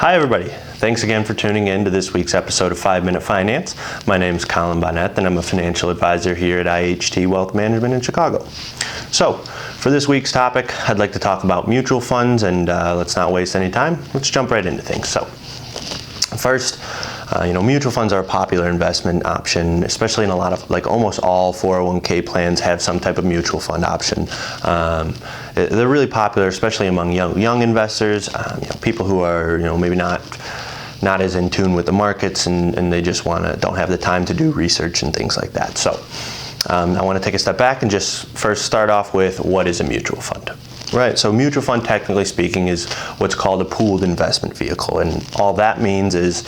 Hi everybody, thanks again for tuning in to this week's episode of 5 Minute Finance. My name is Colin and I'm a financial advisor here at IHT Wealth Management in Chicago. So, for this week's topic, I'd like to talk about mutual funds, and let's not waste any time. Let's jump right into things. So, first, mutual funds are a popular investment option, especially in a lot of, almost all 401k plans have some type of mutual fund option. They're really popular, especially among young investors, people who are, maybe not as in tune with the markets, and they just don't have the time to do research and things like that. So, I want to take a step back and just first start off with what is a mutual fund. Right, so mutual fund, technically speaking, is what's called a pooled investment vehicle, and all that means is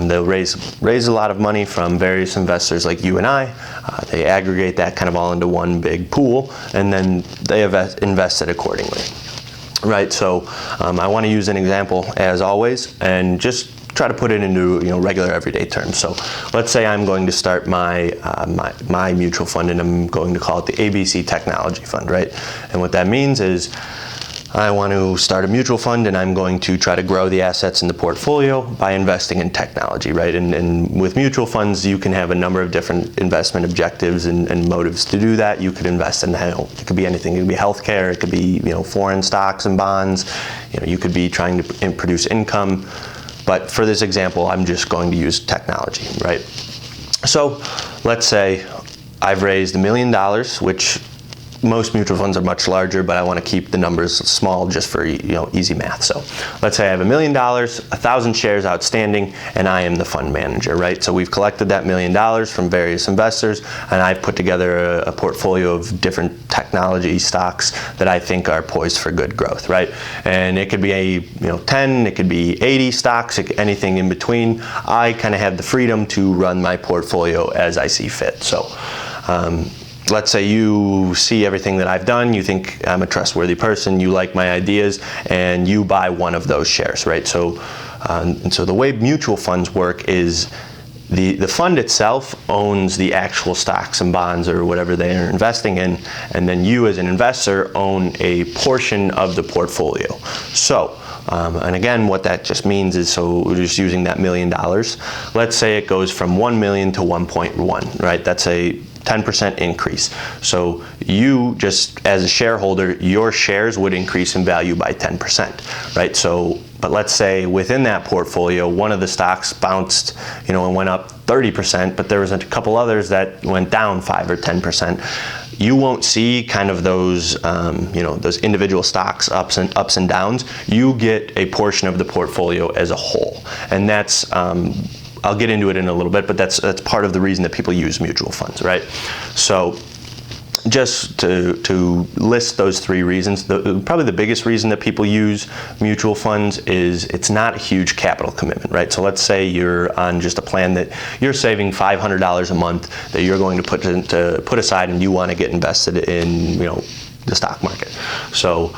they'll raise a lot of money from various investors like you and I. They aggregate that kind of all into one big pool, and then they invest it accordingly. Right, so I want to use an example as always, and just try to put it into regular everyday terms. So let's say I'm going to start my mutual fund, and I'm going to call it the ABC Technology Fund, right? And what that means is I want to start a mutual fund, and I'm going to try to grow the assets in the portfolio by investing in technology, right? And with mutual funds, you can have a number of different investment objectives and motives to do that. You could invest in, it could be anything. It could be healthcare. It could be foreign stocks and bonds. You could be trying to produce income. But for this example, I'm just going to use technology, right? So let's say I've raised $1 million, which most mutual funds are much larger, but I want to keep the numbers small just for easy math. So let's say I have $1 million, 1,000 shares outstanding, and I am the fund manager, right? So we've collected that $1 million from various investors, and I've put together a portfolio of different technology stocks that I think are poised for good growth, right? And it could be 10, it could be 80 stocks, anything in between. I kind of have the freedom to run my portfolio as I see fit. So let's say you see everything that I've done, you think I'm a trustworthy person, you like my ideas, and you buy one of those shares, right? So, and so the way mutual funds work is the fund itself owns the actual stocks and bonds or whatever they are investing in, and then you as an investor own a portion of the portfolio. So, and again, what that just means is, so we're just using that $1 million. Let's say it goes from 1 million to 1.1, right? That's a 10% increase. So you, just as a shareholder, your shares would increase in value by 10%, right? So, but let's say within that portfolio, one of the stocks bounced, and went up 30%, but there was a couple others that went down 5 or 10%. You won't see kind of those, those individual stocks ups and downs. You get a portion of the portfolio as a whole, and that's I'll get into it in a little bit, but that's part of the reason that people use mutual funds, right? So just to list those three reasons, probably the biggest reason that people use mutual funds is it's not a huge capital commitment, right? So let's say you're on just a plan that you're saving $500 a month that you're going to put aside, and you want to get invested in the stock market. So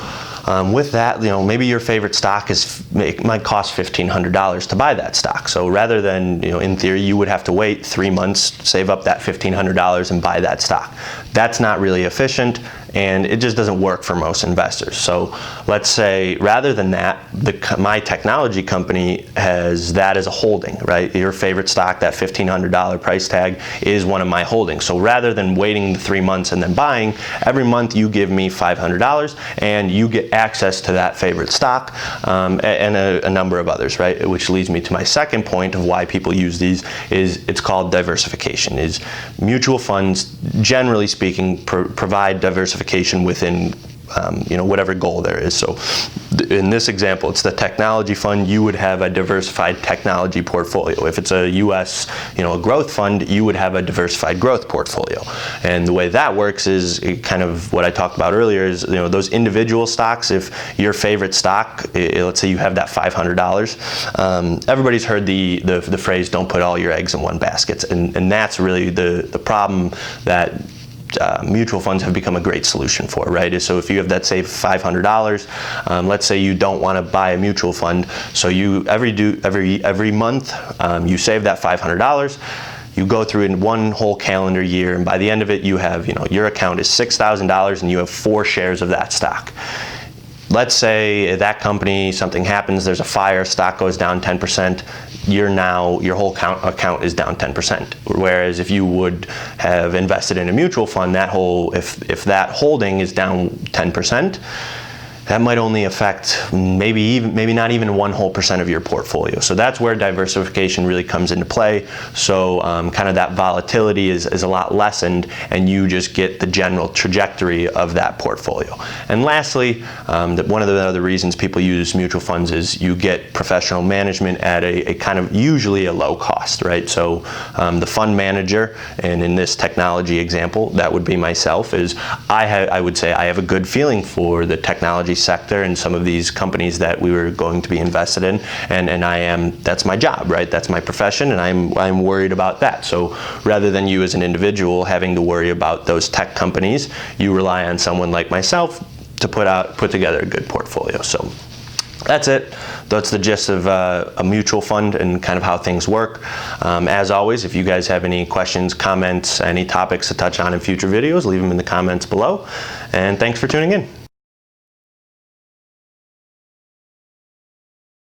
with that, maybe your favorite stock might cost $1,500 to buy that stock. So rather than, in theory, you would have to wait 3 months, save up that $1,500 and buy that stock. That's not really efficient, and it just doesn't work for most investors. So let's say rather than that, my technology company has that as a holding, right? Your favorite stock, that $1,500 price tag, is one of my holdings. So rather than waiting 3 months and then buying, every month you give me $500 and you get access to that favorite stock and a number of others, right? Which leads me to my second point of why people use these is it's called diversification. Is mutual funds, generally speaking, provide diversification within whatever goal there is. So in this example, it's the technology fund. You would have a diversified technology portfolio. If it's a U.S., a growth fund, you would have a diversified growth portfolio. And the way that works is kind of what I talked about earlier is, those individual stocks. If your favorite stock, let's say you have that $500, everybody's heard the phrase, don't put all your eggs in one basket. And that's really the problem that mutual funds have become a great solution for, right? So if you have that say $500, let's say you don't want to buy a mutual fund, so you every month you save that $500. You go through in one whole calendar year, and by the end of it, you have your account is $6,000, and you have 4 shares of that stock. let's say that company, something happens, there's a fire, stock goes down 10%, your whole account is down 10%. Whereas if you would have invested in a mutual fund, if that holding is down 10%, that might only affect maybe not even 1% of your portfolio. So that's where diversification really comes into play. So kind of that volatility is a lot lessened, and you just get the general trajectory of that portfolio. And lastly, one of the other reasons people use mutual funds is you get professional management at a kind of usually a low cost, right? So the fund manager, and in this technology example, that would be myself, is I would say I have a good feeling for the technology sector and some of these companies that we were going to be invested in, and that's my job, right? That's my profession, and I'm worried about that. So rather than you as an individual having to worry about those tech companies, you rely on someone like myself to put together a good portfolio. So that's it. That's the gist of a mutual fund and kind of how things work. As always, if you guys have any questions, comments, any topics to touch on in future videos, leave them in the comments below. And thanks for tuning in.